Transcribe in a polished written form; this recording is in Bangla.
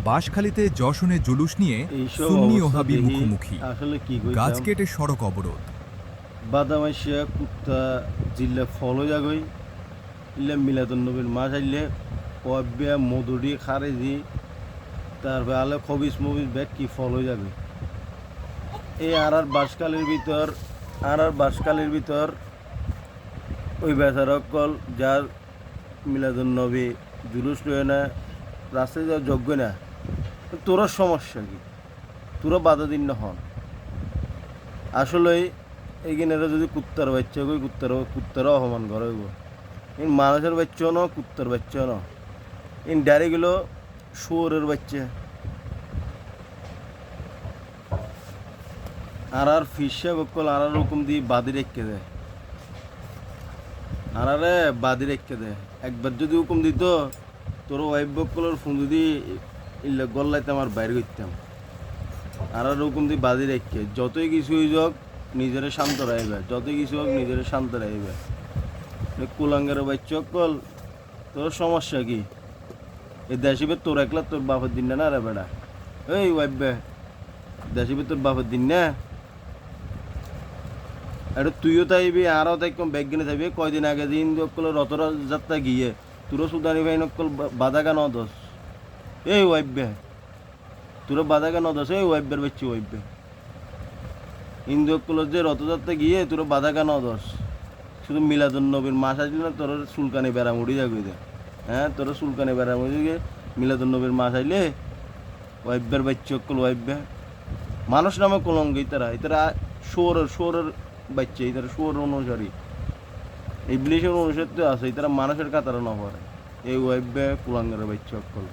বাঁশখালীতে যশনে জুলুস নিয়ে এইসব সুন্নি ও অবস্থা হাবি দেখি মুখোমুখি। আসলে কি গাছ কইতাম কেটে সড়ক অবরোধ। বাদামাইশিয়া কুত্তা জিল্লা ফলো যাগই ইল্লা মিলাদুন নবীর মাস আইলে কব্যা মধুরি খারেজি তারপরে আলে খবিস মবিস ব্যাগ কি ফলো যাবে এই আর বাসকালের ভিতর ওই বেচারা কল যার মিলাদুন নবী জুলুস লয়ে না রাস্তায় যাওয়ার যোগ্য না তোর সমস্যা কি তোরা বাধা দিন না হন আসলে এইখানেরা যদি কুত্তার বাচ্চা কই কুত্তারও অপমান করে ইন মানুষের বাচ্চাও না কুত্তার বাচ্চাও না ইন ডাইরেক্টগুলো শুয়োরের বাচ্চা আর ফিসা বকল আর রকম দিয়ে বাদি রেখে দেয় আরে বাদি রেখে দেয় একবার যদি হুকুম দিত তোর ওয়াইফ বকলের ফোন যদি ইল্লা গল্লাইতে আমার বাইরে করতাম আর হুকুম দিয়ে বাদি রেখে যতই কিছু হয়ে যাক নিজের শান্ত রাখবে যতই কিছু হোক নিজের শান্ত রাখবে কুলাঙ্গের বাচ্চা কল তোর সমস্যা কি এই দেশিবে তোর একলা তোর বাপের দিন না রে বেড়া এই ওয়াইবে দেশিবে তোর বাপের দিন না এটা তুইও তাইবি আরও তাই কম ব্যাগ কিনে থাকবি কয়দিন আগে দিন কল রতরা যাত্রা গিয়ে তোরও সুদানি ভাই নকল বাধা কেন দোষ এই ওয়াইবে তোর বাধা কেন দোষ এই ওয়াইবের বাচ্চি ওয়াইবে হিন্দু কল যে রথযাত্রা গিয়ে তোর বাধা কেন দোষ শুধু মিলাদুন নবীর মাস আসলে না তোর চুলকানি বেড়ামুড়ি যাবে হ্যাঁ তোর চুলকানি বেড়ামুড়ি গিয়ে মিলাদুন নবীর মাস আইলে ওয়াইবের বাচ্চা কল ওয়াইবে মানুষ নামে কলঙ্গ ইতারা সোরের বাচ্চা ইতারা সোর অনুসারী ইবলিশের অনুসারী তো আছে ইতারা মানুষের কাতারে না পড়ে এই ওয়াইবে কুলাঙ্গের বাচ্চা কল